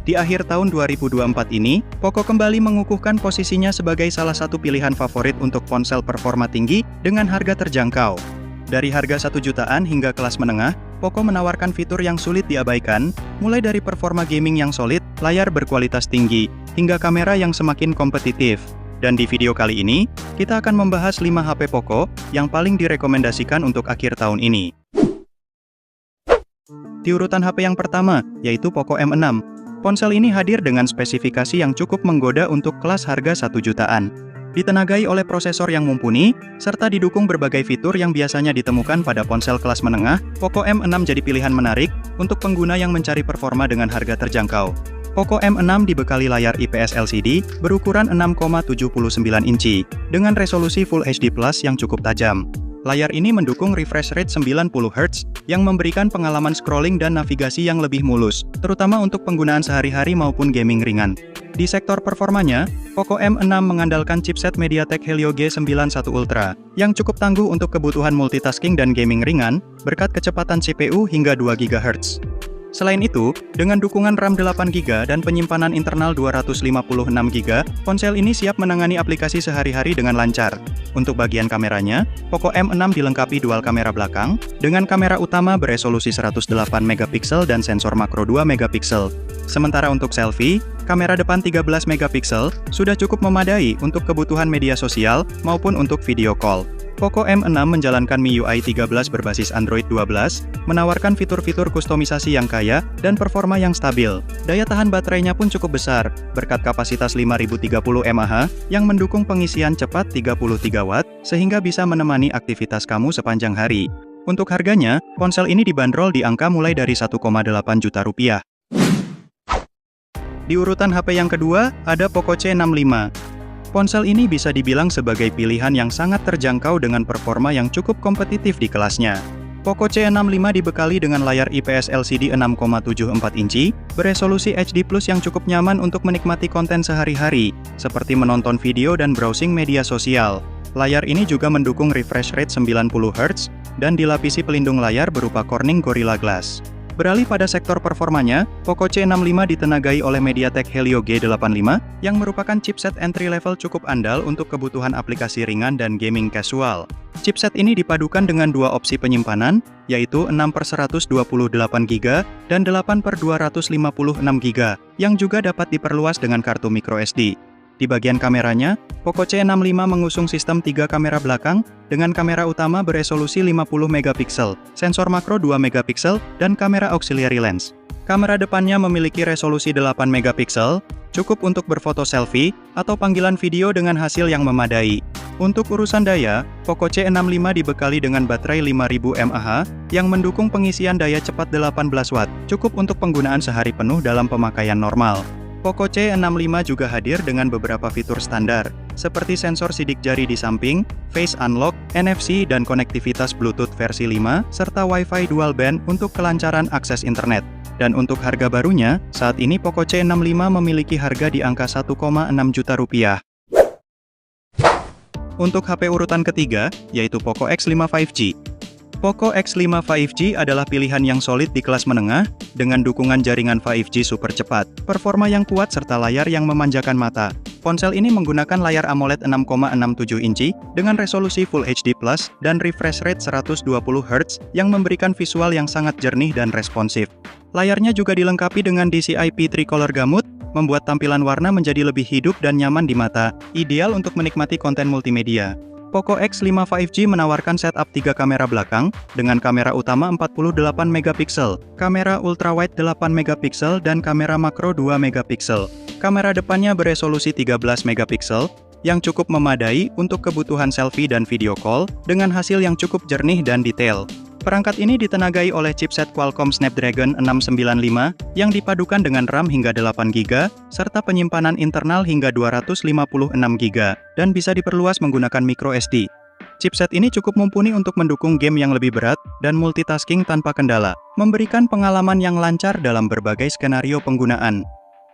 Di akhir tahun 2024 ini, Poco kembali mengukuhkan posisinya sebagai salah satu pilihan favorit untuk ponsel performa tinggi dengan harga terjangkau. Dari harga 1 jutaan hingga kelas menengah, Poco menawarkan fitur yang sulit diabaikan, mulai dari performa gaming yang solid, layar berkualitas tinggi, hingga kamera yang semakin kompetitif. Dan di video kali ini, kita akan membahas 5 HP Poco yang paling direkomendasikan untuk akhir tahun ini. Di urutan HP yang pertama, yaitu Poco M6. Ponsel ini hadir dengan spesifikasi yang cukup menggoda untuk kelas harga 1 jutaan. Ditenagai oleh prosesor yang mumpuni, serta didukung berbagai fitur yang biasanya ditemukan pada ponsel kelas menengah, Poco M6 jadi pilihan menarik untuk pengguna yang mencari performa dengan harga terjangkau. Poco M6 dibekali layar IPS LCD berukuran 6,79 inci, dengan resolusi Full HD Plus yang cukup tajam. Layar ini mendukung refresh rate 90 Hz, yang memberikan pengalaman scrolling dan navigasi yang lebih mulus, terutama untuk penggunaan sehari-hari maupun gaming ringan. Di sektor performanya, Poco M6 mengandalkan chipset MediaTek Helio G91 Ultra, yang cukup tangguh untuk kebutuhan multitasking dan gaming ringan, berkat kecepatan CPU hingga 2 GHz. Selain itu, dengan dukungan RAM 8GB dan penyimpanan internal 256GB, ponsel ini siap menangani aplikasi sehari-hari dengan lancar. Untuk bagian kameranya, Poco M6 dilengkapi dual kamera belakang, dengan kamera utama beresolusi 108MP dan sensor makro 2MP. Sementara untuk selfie, kamera depan 13MP sudah cukup memadai untuk kebutuhan media sosial maupun untuk video call. Poco M6 menjalankan MIUI 13 berbasis Android 12, menawarkan fitur-fitur kustomisasi yang kaya dan performa yang stabil. Daya tahan baterainya pun cukup besar, berkat kapasitas 5030 mAh yang mendukung pengisian cepat 33 Watt, sehingga bisa menemani aktivitas kamu sepanjang hari. Untuk harganya, ponsel ini dibanderol di angka mulai dari 1,8 juta rupiah. Di urutan HP yang kedua, ada Poco C65. Ponsel ini bisa dibilang sebagai pilihan yang sangat terjangkau dengan performa yang cukup kompetitif di kelasnya. Poco C65 dibekali dengan layar IPS LCD 6,74 inci, beresolusi HD Plus yang cukup nyaman untuk menikmati konten sehari-hari, seperti menonton video dan browsing media sosial. Layar ini juga mendukung refresh rate 90 Hz, dan dilapisi pelindung layar berupa Corning Gorilla Glass. Beralih pada sektor performanya, Poco C65 ditenagai oleh MediaTek Helio G85, yang merupakan chipset entry level cukup andal untuk kebutuhan aplikasi ringan dan gaming casual. Chipset ini dipadukan dengan dua opsi penyimpanan, yaitu 6/128GB dan 8/256GB, yang juga dapat diperluas dengan kartu microSD. Di bagian kameranya, Poco C65 mengusung sistem 3 kamera belakang, dengan kamera utama beresolusi 50MP, sensor makro 2MP, dan kamera auxiliary lens. Kamera depannya memiliki resolusi 8MP, cukup untuk berfoto selfie, atau panggilan video dengan hasil yang memadai. Untuk urusan daya, Poco C65 dibekali dengan baterai 5000 mAh, yang mendukung pengisian daya cepat 18 Watt, cukup untuk penggunaan sehari penuh dalam pemakaian normal. Poco C65 juga hadir dengan beberapa fitur standar, seperti sensor sidik jari di samping, Face Unlock, NFC dan konektivitas Bluetooth versi 5, serta Wi-Fi dual band untuk kelancaran akses internet. Dan untuk harga barunya, saat ini Poco C65 memiliki harga di angka 1,6 juta rupiah. Untuk HP urutan ketiga, yaitu Poco X5 5G. Poco X5 5G adalah pilihan yang solid di kelas menengah, dengan dukungan jaringan 5G super cepat, performa yang kuat serta layar yang memanjakan mata. Ponsel ini menggunakan layar AMOLED 6,67 inci, dengan resolusi Full HD Plus dan refresh rate 120 Hz, yang memberikan visual yang sangat jernih dan responsif. Layarnya juga dilengkapi dengan DCI-P Tricolor Gamut, membuat tampilan warna menjadi lebih hidup dan nyaman di mata, ideal untuk menikmati konten multimedia. Poco X5 5G menawarkan setup 3 kamera belakang, dengan kamera utama 48MP, kamera ultrawide 8MP, dan kamera makro 2MP. Kamera depannya beresolusi 13MP, yang cukup memadai untuk kebutuhan selfie dan video call, dengan hasil yang cukup jernih dan detail. Perangkat ini ditenagai oleh chipset Qualcomm Snapdragon 695, yang dipadukan dengan RAM hingga 8GB, serta penyimpanan internal hingga 256GB, dan bisa diperluas menggunakan microSD. Chipset ini cukup mumpuni untuk mendukung game yang lebih berat, dan multitasking tanpa kendala, memberikan pengalaman yang lancar dalam berbagai skenario penggunaan.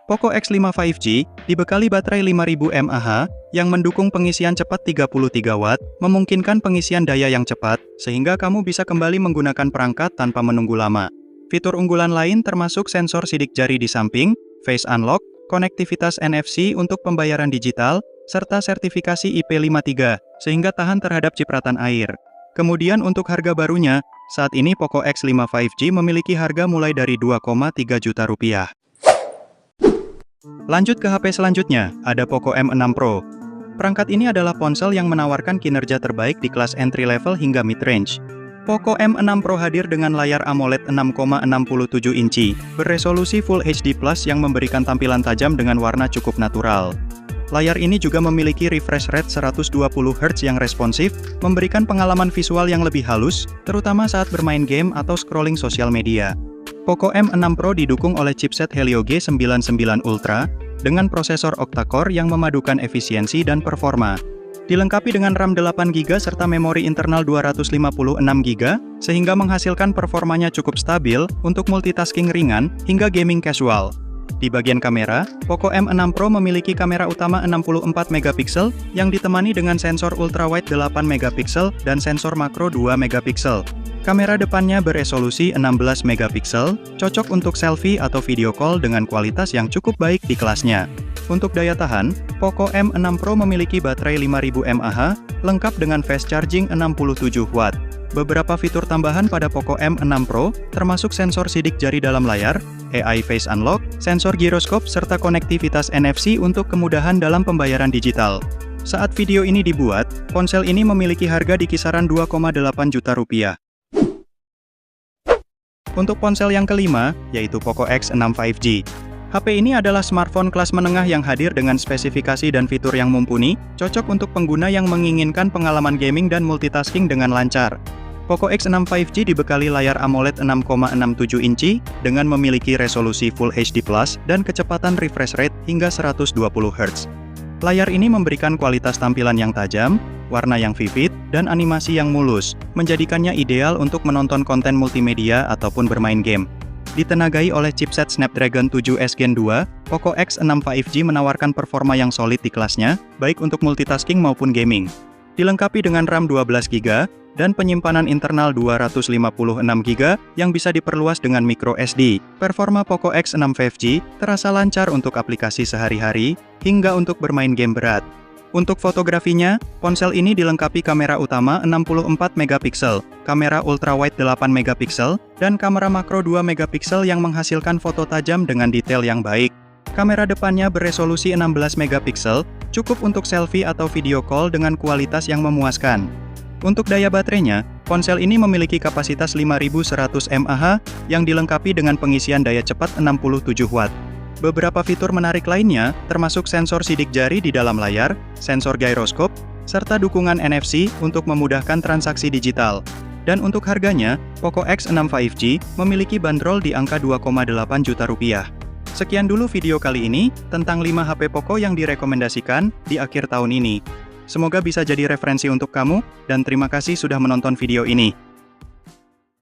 Poco X5 5G dibekali baterai 5000 mAh yang mendukung pengisian cepat 33 Watt, memungkinkan pengisian daya yang cepat, sehingga kamu bisa kembali menggunakan perangkat tanpa menunggu lama. Fitur unggulan lain termasuk sensor sidik jari di samping, Face Unlock, konektivitas NFC untuk pembayaran digital, serta sertifikasi IP53, sehingga tahan terhadap cipratan air. Kemudian untuk harga barunya, saat ini Poco X5 5G memiliki harga mulai dari 2,3 juta rupiah. Lanjut ke HP selanjutnya, ada Poco M6 Pro. Perangkat ini adalah ponsel yang menawarkan kinerja terbaik di kelas entry level hingga mid-range. Poco M6 Pro hadir dengan layar AMOLED 6,67 inci, beresolusi Full HD Plus yang memberikan tampilan tajam dengan warna cukup natural. Layar ini juga memiliki refresh rate 120 Hz yang responsif, memberikan pengalaman visual yang lebih halus, terutama saat bermain game atau scrolling sosial media. Poco M6 Pro didukung oleh chipset Helio G99 Ultra, dengan prosesor octa-core yang memadukan efisiensi dan performa. Dilengkapi dengan RAM 8GB serta memori internal 256GB, sehingga menghasilkan performanya cukup stabil untuk multitasking ringan hingga gaming casual. Di bagian kamera, Poco M6 Pro memiliki kamera utama 64MP yang ditemani dengan sensor ultrawide 8MP dan sensor makro 2MP. Kamera depannya beresolusi 16MP, cocok untuk selfie atau video call dengan kualitas yang cukup baik di kelasnya. Untuk daya tahan, Poco M6 Pro memiliki baterai 5000 mAh, lengkap dengan fast charging 67W. Beberapa fitur tambahan pada Poco M6 Pro, termasuk sensor sidik jari dalam layar, AI Face Unlock, sensor giroskop, serta konektivitas NFC untuk kemudahan dalam pembayaran digital. Saat video ini dibuat, ponsel ini memiliki harga di kisaran 2,8 juta rupiah. Untuk ponsel yang kelima, yaitu Poco X6 5G. HP ini adalah smartphone kelas menengah yang hadir dengan spesifikasi dan fitur yang mumpuni, cocok untuk pengguna yang menginginkan pengalaman gaming dan multitasking dengan lancar. Poco X6 5G dibekali layar AMOLED 6,67 inci, dengan memiliki resolusi Full HD Plus dan kecepatan refresh rate hingga 120 Hz. Layar ini memberikan kualitas tampilan yang tajam, warna yang vivid, dan animasi yang mulus, menjadikannya ideal untuk menonton konten multimedia ataupun bermain game. Ditenagai oleh chipset Snapdragon 7S Gen 2, Poco X6 5G menawarkan performa yang solid di kelasnya, baik untuk multitasking maupun gaming. Dilengkapi dengan RAM 12GB dan penyimpanan internal 256GB yang bisa diperluas dengan micro SD. Performa Poco X6 5G terasa lancar untuk aplikasi sehari-hari hingga untuk bermain game berat. Untuk fotografinya, ponsel ini dilengkapi kamera utama 64MP, kamera ultrawide 8MP, dan kamera makro 2MP yang menghasilkan foto tajam dengan detail yang baik. Kamera depannya beresolusi 16MP, cukup untuk selfie atau video call dengan kualitas yang memuaskan. Untuk daya baterainya, ponsel ini memiliki kapasitas 5100 mAh yang dilengkapi dengan pengisian daya cepat 67W. Beberapa fitur menarik lainnya, termasuk sensor sidik jari di dalam layar, sensor gyroskop, serta dukungan NFC untuk memudahkan transaksi digital. Dan untuk harganya, Poco X6 5G memiliki bandrol di angka 2,8 juta rupiah. Sekian dulu video kali ini, tentang 5 HP Poco yang direkomendasikan di akhir tahun ini. Semoga bisa jadi referensi untuk kamu, dan terima kasih sudah menonton video ini.